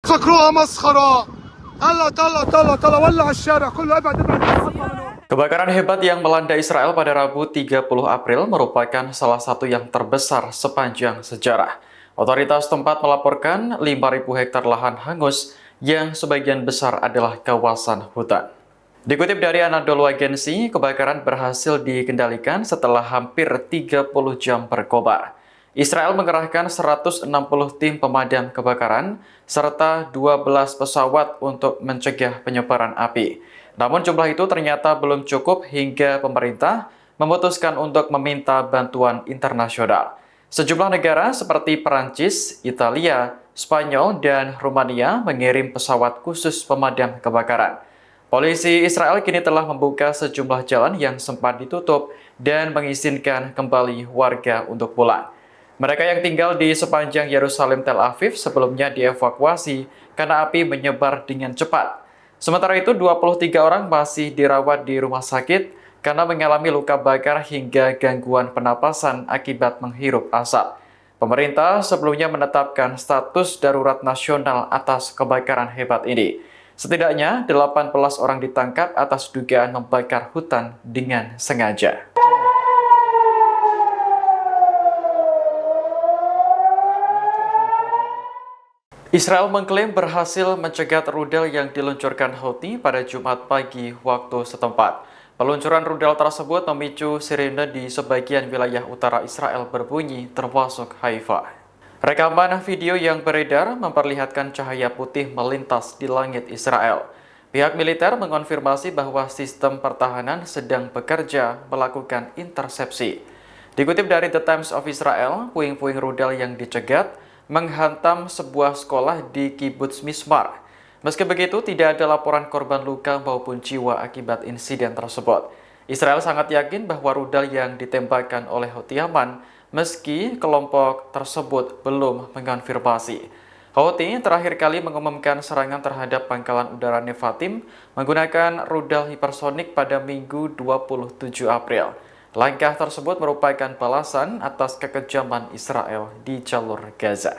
فكروها مسخرة. الله طلع طلع طلع ولع الشارع كله. ابعد ابعد. Kebakaran hebat yang melanda Israel pada Rabu 30 April merupakan salah satu yang terbesar sepanjang sejarah. Otoritas tempat melaporkan 5.000 hektar lahan hangus yang sebagian besar adalah kawasan hutan. Dikutip dari Anadolu Agency, kebakaran berhasil dikendalikan setelah hampir 30 jam berkobar. Israel mengerahkan 160 tim pemadam kebakaran serta 12 pesawat untuk mencegah penyebaran api. Namun jumlah itu ternyata belum cukup hingga pemerintah memutuskan untuk meminta bantuan internasional. Sejumlah negara seperti Perancis, Italia, Spanyol, dan Rumania mengirim pesawat khusus pemadam kebakaran. Polisi Israel kini telah membuka sejumlah jalan yang sempat ditutup dan mengizinkan kembali warga untuk pulang. Mereka yang tinggal di sepanjang Yerusalem Tel Aviv sebelumnya dievakuasi karena api menyebar dengan cepat. Sementara itu, 23 orang masih dirawat di rumah sakit karena mengalami luka bakar hingga gangguan pernapasan akibat menghirup asap. Pemerintah sebelumnya menetapkan status darurat nasional atas kebakaran hebat ini. Setidaknya 18 orang ditangkap atas dugaan membakar hutan dengan sengaja. Israel mengklaim berhasil mencegat rudal yang diluncurkan Houthi pada Jumat pagi waktu setempat. Peluncuran rudal tersebut memicu sirene di sebagian wilayah utara Israel berbunyi, termasuk Haifa. Rekaman video yang beredar memperlihatkan cahaya putih melintas di langit Israel. Pihak militer mengonfirmasi bahwa sistem pertahanan sedang bekerja melakukan intersepsi. Dikutip dari The Times of Israel, puing-puing rudal yang dicegat menghantam sebuah sekolah di Kibbutz Mismar. Meski begitu, tidak ada laporan korban luka maupun jiwa akibat insiden tersebut. Israel sangat yakin bahwa rudal yang ditembakkan oleh Houthi aman, meski kelompok tersebut belum mengonfirmasi. Houthi terakhir kali mengumumkan serangan terhadap pangkalan udara Nevatim menggunakan rudal hipersonik pada Minggu 27 April. Langkah tersebut merupakan balasan atas kekejaman Israel di jalur Gaza.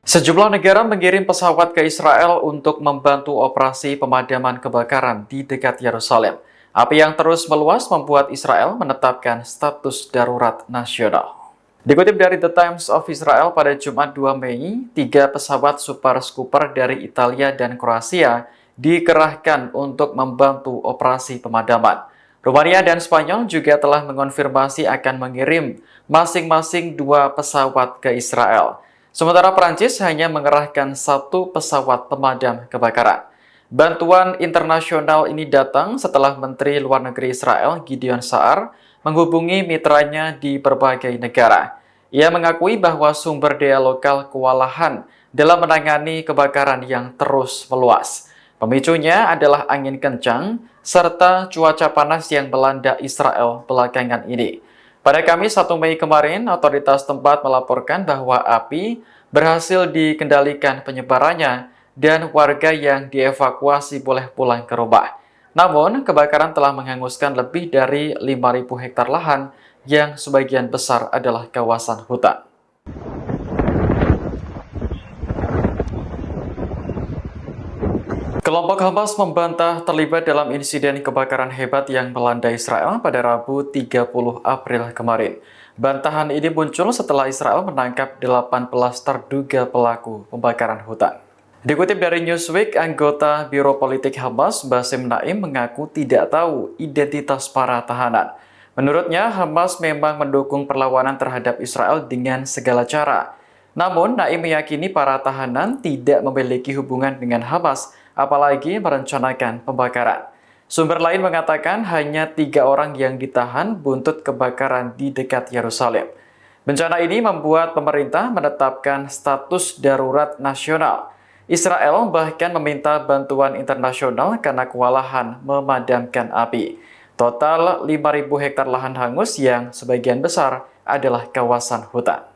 Sejumlah negara mengirim pesawat ke Israel untuk membantu operasi pemadaman kebakaran di dekat Yerusalem. Api yang terus meluas membuat Israel menetapkan status darurat nasional. Dikutip dari The Times of Israel pada Jumat 2 Mei, 3 pesawat Super Scooper dari Italia dan Kroasia dikerahkan untuk membantu operasi pemadaman. Rumania dan Spanyol juga telah mengonfirmasi akan mengirim masing-masing 2 pesawat ke Israel. Sementara Prancis hanya mengerahkan 1 pesawat pemadam kebakaran. Bantuan internasional ini datang setelah Menteri Luar Negeri Israel, Gideon Sa'ar, menghubungi mitranya di berbagai negara. Ia mengakui bahwa sumber daya lokal kewalahan dalam menangani kebakaran yang terus meluas. Pemicunya adalah angin kencang serta cuaca panas yang melanda Israel belakangan ini. Pada Kamis 1 Mei kemarin, otoritas tempat melaporkan bahwa api berhasil dikendalikan penyebarannya dan warga yang dievakuasi boleh pulang ke rumah. Namun, kebakaran telah menghanguskan lebih dari 5.000 hektar lahan yang sebagian besar adalah kawasan hutan. Kelompok Hamas membantah terlibat dalam insiden kebakaran hebat yang melanda Israel pada Rabu 30 April kemarin. Bantahan ini muncul setelah Israel menangkap 18 terduga pelaku pembakaran hutan. Dikutip dari Newsweek, anggota Biro Politik Hamas, Bassem Naim, mengaku tidak tahu identitas para tahanan. Menurutnya, Hamas memang mendukung perlawanan terhadap Israel dengan segala cara. Namun, Naim meyakini para tahanan tidak memiliki hubungan dengan Hamas, apalagi merencanakan pembakaran. Sumber lain mengatakan hanya 3 orang yang ditahan buntut kebakaran di dekat Yerusalem. Bencana ini membuat pemerintah menetapkan status darurat nasional. Israel bahkan meminta bantuan internasional karena kewalahan memadamkan api. Total 5.000 hektar lahan hangus yang sebagian besar adalah kawasan hutan.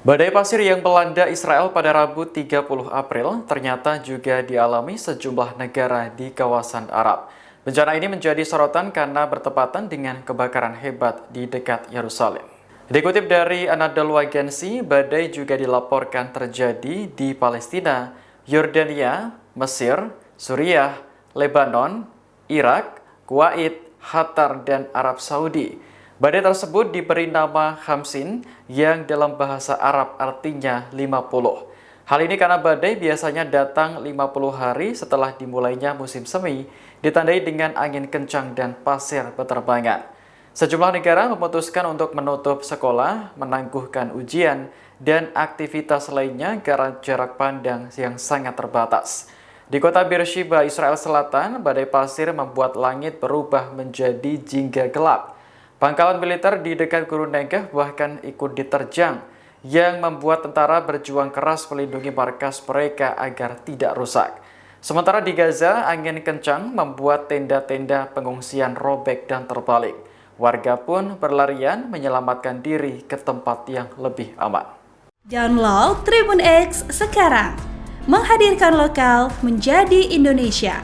Badai pasir yang melanda Israel pada Rabu 30 April ternyata juga dialami sejumlah negara di kawasan Arab. Bencana ini menjadi sorotan karena bertepatan dengan kebakaran hebat di dekat Yerusalem. Dikutip dari Anadolu Agency, badai juga dilaporkan terjadi di Palestina, Yordania, Mesir, Suriah, Lebanon, Irak, Kuwait, Qatar, dan Arab Saudi. Badai tersebut diberi nama Hamsin yang dalam bahasa Arab artinya 50. Hal ini karena badai biasanya datang 50 hari setelah dimulainya musim semi, ditandai dengan angin kencang dan pasir berterbangan. Sejumlah negara memutuskan untuk menutup sekolah, menangguhkan ujian, dan aktivitas lainnya karena jarak pandang yang sangat terbatas. Di kota Beersheba, Israel Selatan, badai pasir membuat langit berubah menjadi jingga gelap. Pangkalan militer di dekat Gurun Negev bahkan ikut diterjang, yang membuat tentara berjuang keras melindungi markas mereka agar tidak rusak. Sementara di Gaza, angin kencang membuat tenda-tenda pengungsian robek dan terbalik. Warga pun berlarian menyelamatkan diri ke tempat yang lebih aman. Download Tribun X sekarang, menghadirkan lokal menjadi Indonesia.